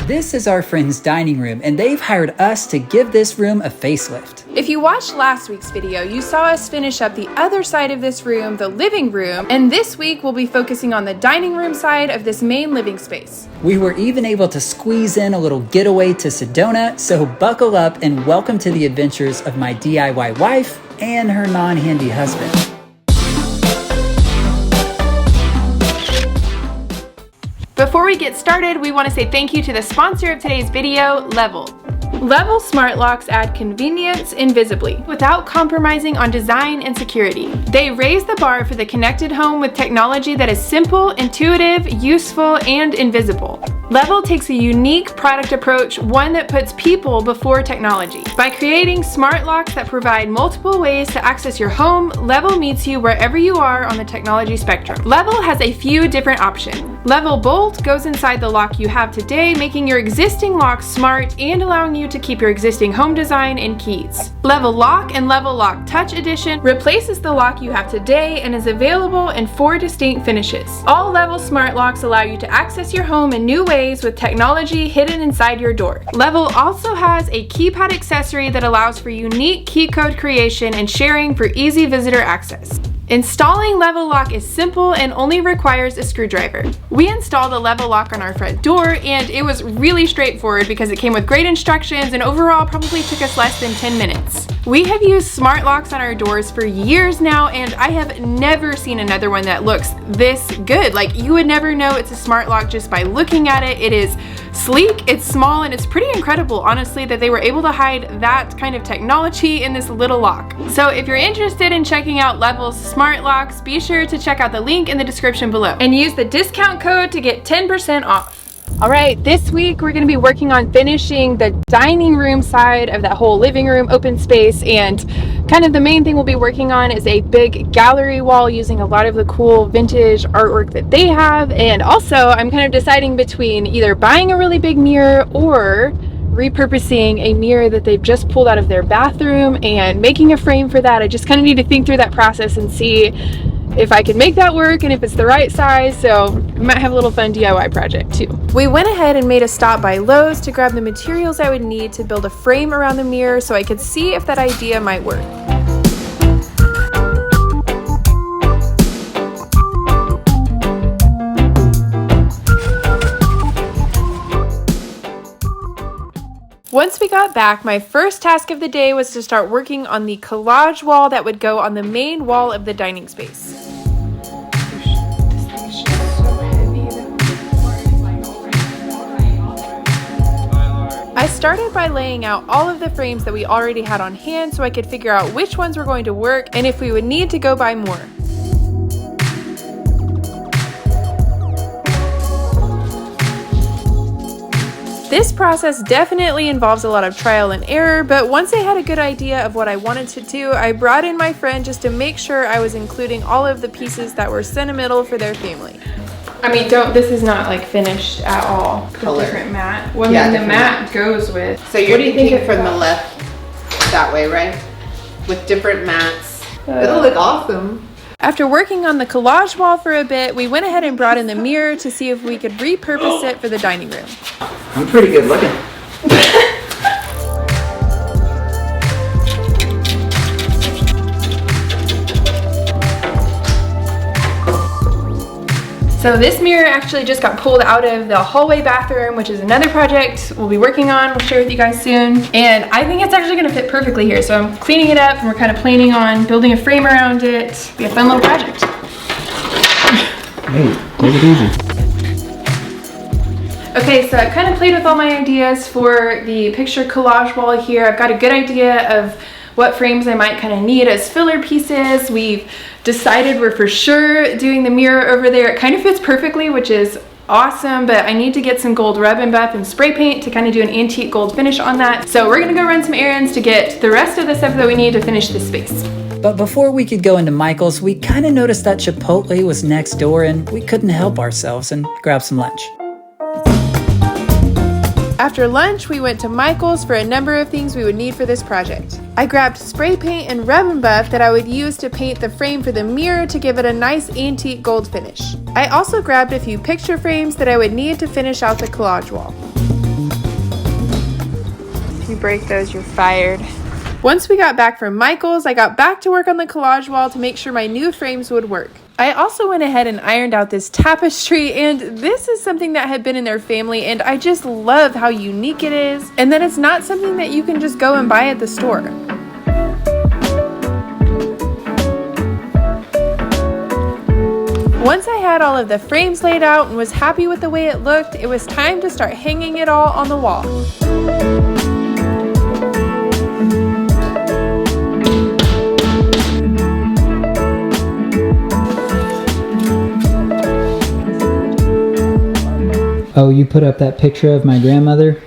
This is our friend's dining room, and they've hired us to give this room a facelift. If you watched last week's video, you saw us finish up the other side of this room, the living room, and this week we'll be focusing on the dining room side of this main living space. We were even able to squeeze in a little getaway to Sedona, so buckle up and welcome to the adventures of my DIY wife and her non-handy husband. Before we get started, we want to say thank you to the sponsor of today's video, Level. Level smart locks add convenience invisibly, without compromising on design and security. They raise the bar for the connected home with technology that is simple, intuitive, useful, and invisible. Level takes a unique product approach, one that puts people before technology. By creating smart locks that provide multiple ways to access your home, Level meets you wherever you are on the technology spectrum. Level has a few different options. Level Bolt goes inside the lock you have today, making your existing lock smart and allowing you to keep your existing home design and keys. Level Lock and Level Lock Touch Edition replaces the lock you have today and is available in 4 distinct finishes. All Level smart locks allow you to access your home in new ways with technology hidden inside your door. Level also has a keypad accessory that allows for unique key code creation and sharing for easy visitor access. Installing Level Lock is simple and only requires a screwdriver. We installed a Level Lock on our front door and it was really straightforward because it came with great instructions and overall probably took us less than 10 minutes. We have used smart locks on our doors for years now and I have never seen another one that looks this good. Like, you would never know it's a smart lock just by looking at it. It is sleek, it's small, and it's pretty incredible, honestly, that they were able to hide that kind of technology in this little lock. So if you're interested in checking out Level's smart locks, be sure to check out the link in the description below and use the discount code to get 10% off. All right, this week we're going to be working on finishing the dining room side of that whole living room open space, and kind of the main thing we'll be working on is a big gallery wall using a lot of the cool vintage artwork that they have. And also I'm kind of deciding between either buying a really big mirror or repurposing a mirror that they've just pulled out of their bathroom and making a frame for that. I just kind of need to think through that process and see if I can make that work and if it's the right size, so I might have a little fun DIY project too. We went ahead and made a stop by Lowe's to grab the materials I would need to build a frame around the mirror so I could see if that idea might work. Once we got back, my first task of the day was to start working on the collage wall that would go on the main wall of the dining space. I started by laying out all of the frames that we already had on hand so I could figure out which ones were going to work and if we would need to go buy more. This process definitely involves a lot of trial and error, but once I had a good idea of what I wanted to do, I brought in my friend just to make sure I was including all of the pieces that were sentimental for their family. I mean, this is not like finished at all. Color. Different mat. Well, yeah, the mat goes with. So you're thinking from the left that way, right? With different mats. It'll look awesome. After working on the collage wall for a bit, we went ahead and brought in the mirror to see if we could repurpose it for the dining room. I'm pretty good looking. So this mirror actually just got pulled out of the hallway bathroom, which is another project we'll be working on. We'll share with you guys soon. And I think it's actually gonna fit perfectly here. So I'm cleaning it up and we're kind of planning on building a frame around it. Be a fun little project. Hey, take it easy. Okay, so I kind of played with all my ideas for the picture collage wall here. I've got a good idea of what frames I might kind of need as filler pieces. We've decided we're for sure doing the mirror over there. It kind of fits perfectly, which is awesome, but I need to get some gold rub and buff and spray paint to kind of do an antique gold finish on that. So we're gonna go run some errands to get the rest of the stuff that we need to finish this space. But before we could go into Michael's, we kind of noticed that Chipotle was next door and we couldn't help ourselves and grab some lunch. After lunch, we went to Michael's for a number of things we would need for this project. I grabbed spray paint and rub and buff that I would use to paint the frame for the mirror to give it a nice antique gold finish. I also grabbed a few picture frames that I would need to finish out the collage wall. If you break those, you're fired. Once we got back from Michael's, I got back to work on the collage wall to make sure my new frames would work. I also went ahead and ironed out this tapestry, and this is something that had been in their family, and I just love how unique it is, and that it's not something that you can just go and buy at the store. Once I had all of the frames laid out and was happy with the way it looked, it was time to start hanging it all on the wall. Oh, you put up that picture of my grandmother?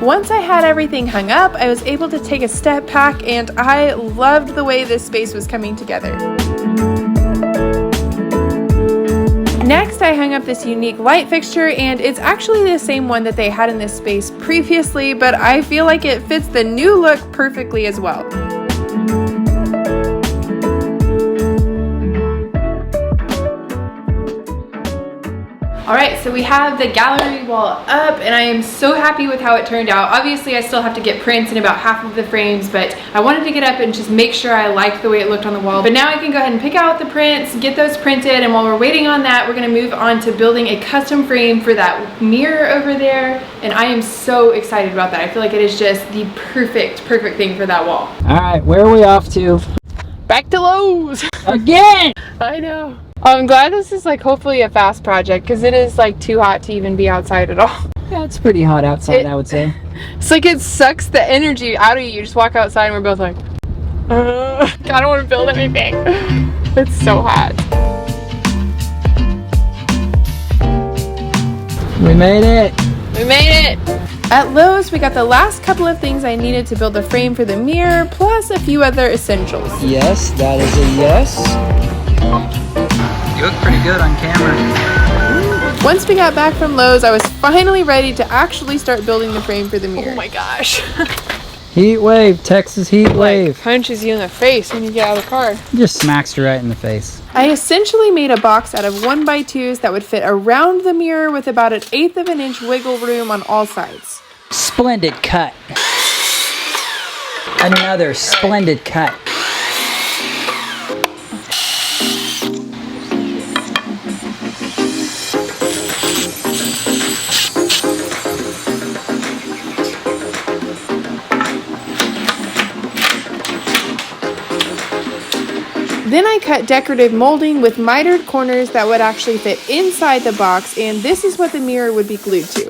Once I had everything hung up, I was able to take a step back, and I loved the way this space was coming together. Next, I hung up this unique light fixture, and it's actually the same one that they had in this space previously, but I feel like it fits the new look perfectly as well. Alright, so we have the gallery wall up, and I am so happy with how it turned out. Obviously, I still have to get prints in about half of the frames, but I wanted to get up and just make sure I liked the way it looked on the wall. But now I can go ahead and pick out the prints, get those printed, and while we're waiting on that, we're gonna move on to building a custom frame for that mirror over there, and I am so excited about that. I feel like it is just the perfect thing for that wall. Alright, where are we off to? Back to Lowe's! Again! I know. I'm glad this is like hopefully a fast project, because it is like too hot to even be outside at all. Yeah, it's pretty hot outside, I would say. It's like it sucks the energy out of you. You just walk outside and we're both like, I don't want to build anything. It's so hot. We made it! We made it! At Lowe's, we got the last couple of things I needed to build the frame for the mirror, plus a few other essentials. Yes, that is a yes. You look pretty good on camera. Once we got back from Lowe's, I was finally ready to actually start building the frame for the mirror. Oh my gosh. Heat wave, Texas heat wave. Like, punches you in the face when you get out of the car. Just smacks you right in the face. I essentially made a box out of 1x2s that would fit around the mirror with about 1/8 of an inch wiggle room on all sides. Splendid cut. Another splendid cut. Then I cut decorative molding with mitered corners that would actually fit inside the box, and this is what the mirror would be glued to.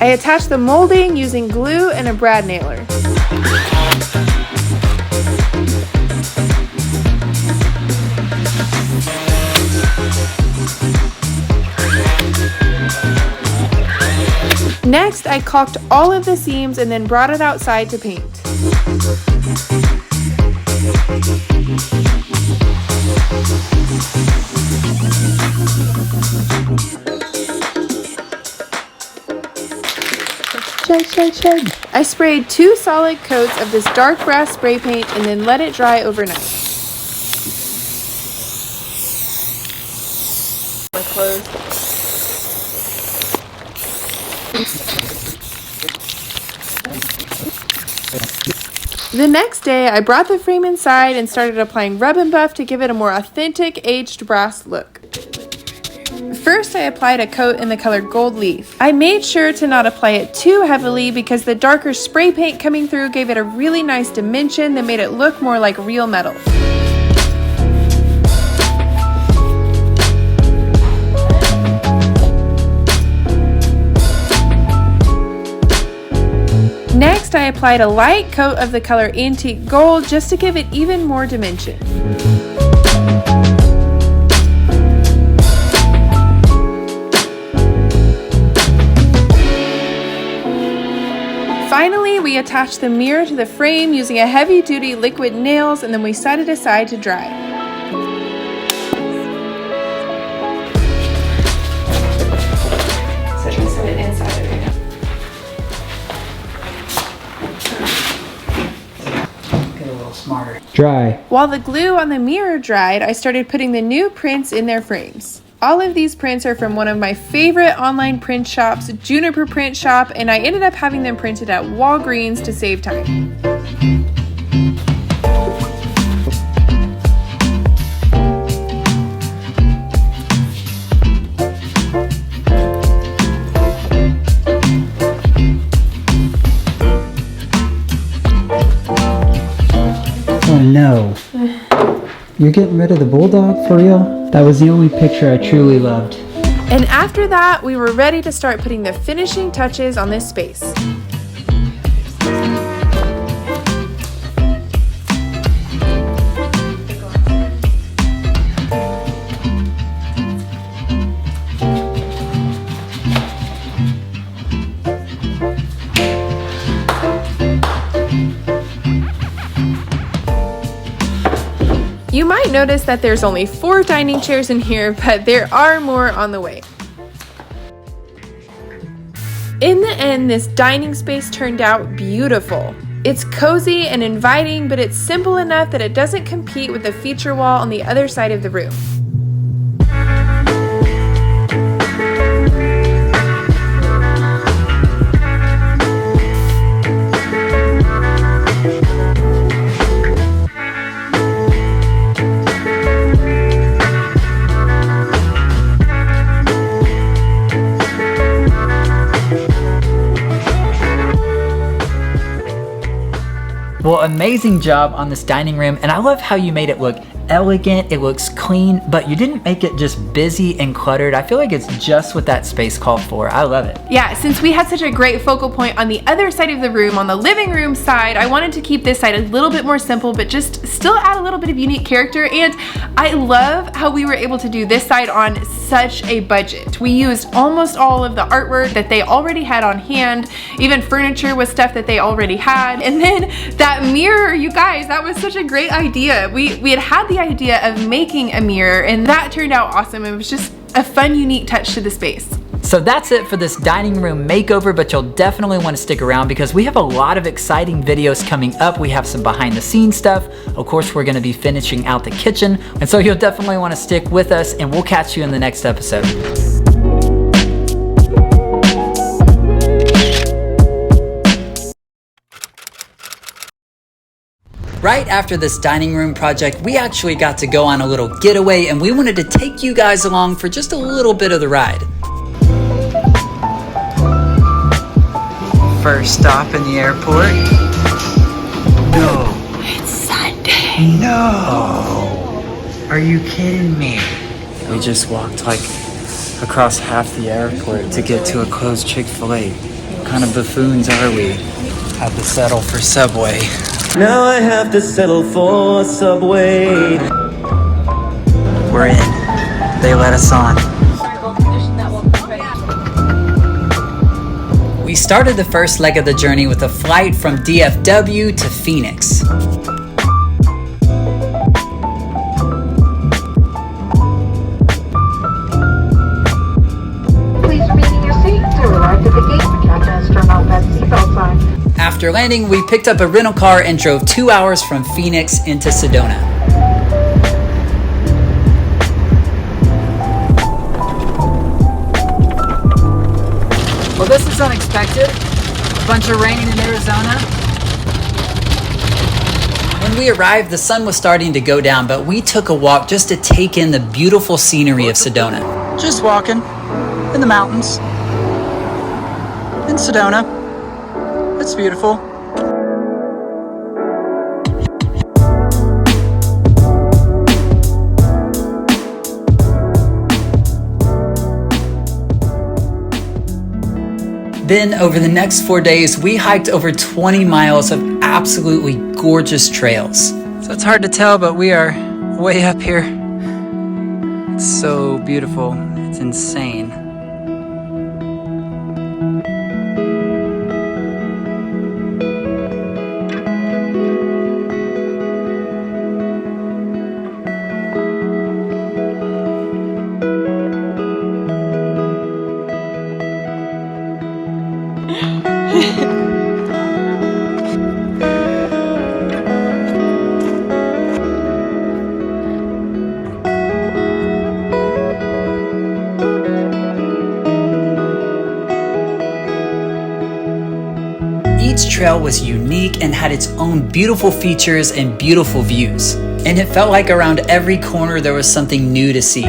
I attached the molding using glue and a brad nailer. Next, I caulked all of the seams and then brought it outside to paint. Shake. I sprayed 2 solid coats of this dark brass spray paint and then let it dry overnight. My clothes. The next day, I brought the frame inside and started applying rub and buff to give it a more authentic aged brass look. First, I applied a coat in the color Gold Leaf. I made sure to not apply it too heavily because the darker spray paint coming through gave it a really nice dimension that made it look more like real metal. Next, I applied a light coat of the color Antique Gold just to give it even more dimension. Finally, we attached the mirror to the frame using a heavy-duty liquid nails, and then we set it aside to dry. So we set it inside of it. Get a little smarter. Dry. While the glue on the mirror dried, I started putting the new prints in their frames. All of these prints are from one of my favorite online print shops, Juniper Print Shop, and I ended up having them printed at Walgreens to save time. Oh no. You're getting rid of the bulldog for real? That was the only picture I truly loved. And after that, we were ready to start putting the finishing touches on this space. You might notice that there's only 4 dining chairs in here, but there are more on the way. In the end, this dining space turned out beautiful. It's cozy and inviting, but it's simple enough that it doesn't compete with the feature wall on the other side of the room. Well, amazing job on this dining room, and I love how you made it look elegant, it looks clean, but you didn't make it just busy and cluttered. I feel like it's just what that space called for. I love it. Yeah, since we had such a great focal point on the other side of the room, on the living room side, I wanted to keep this side a little bit more simple, but just still add a little bit of unique character. And I love how we were able to do this side on such a budget. We used almost all of the artwork that they already had on hand. Even furniture was stuff that they already had. And then that mirror, you guys, that was such a great idea. We had the idea of making a mirror, and that turned out awesome. It was just a fun, unique touch to the space. So that's it for this dining room makeover, but you'll definitely want to stick around because we have a lot of exciting videos coming up. We have some behind the scenes stuff. Of course, we're going to be finishing out the kitchen, and so you'll definitely want to stick with us, and we'll catch you in the next episode. Right after this dining room project, we actually got to go on a little getaway, and we wanted to take you guys along for just a little bit of the ride. First stop in the airport. No. It's Sunday. No. Are you kidding me? We just walked like across half the airport to get to a closed Chick-fil-A. What kind of buffoons are we? Had to settle for Subway. Now I have to settle for Subway. We're in. They let us on. We started the first leg of the journey with a flight from DFW to Phoenix. Please remain in your seat to arrive at the gate. The captain has turned off that seatbelt sign. After landing, we picked up a rental car and drove 2 hours from Phoenix into Sedona. Well, this is unexpected. A bunch of rain in Arizona. When we arrived, the sun was starting to go down, but we took a walk just to take in the beautiful scenery of Sedona. Just walking in the mountains in Sedona. It's beautiful. Then over the next 4 days, we hiked over 20 miles of absolutely gorgeous trails. So it's hard to tell, but we are way up here. It's so beautiful. It's insane. Each trail was unique and had its own beautiful features and beautiful views. And it felt like around every corner there was something new to see.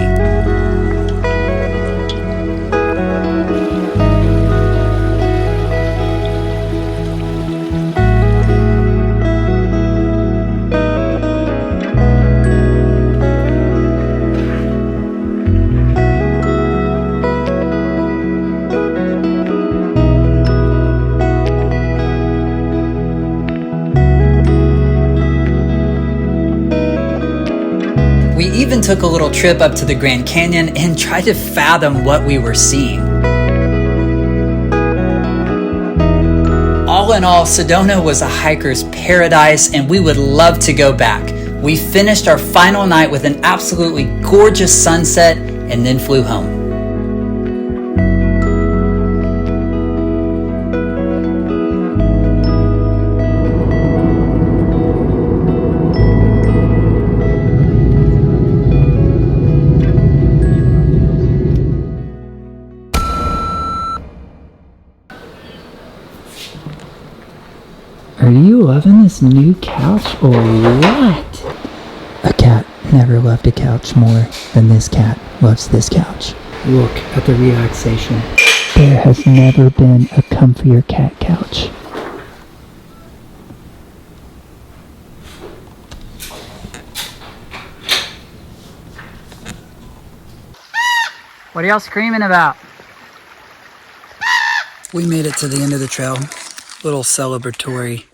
We even took a little trip up to the Grand Canyon and tried to fathom what we were seeing. All in all, Sedona was a hiker's paradise and we would love to go back. We finished our final night with an absolutely gorgeous sunset and then flew home. Are you loving this new couch or what? A cat never loved a couch more than this cat loves this couch. Look at the relaxation. There has never been a comfier cat couch. What are y'all screaming about? We made it to the end of the trail. Little celebratory.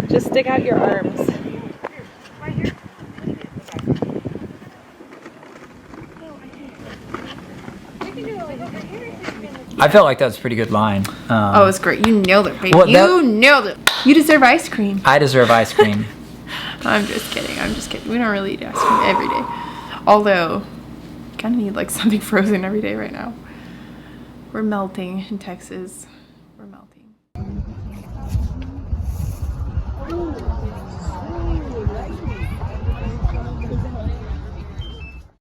Just stick out your arms. I felt like that was a pretty good line. Oh, it's great. You nailed it, baby. Well, You nailed it. You deserve ice cream. I deserve ice cream. I'm just kidding. I'm just kidding. We don't really eat ice cream every day. Although, kind of need like something frozen every day right now. We're melting in Texas.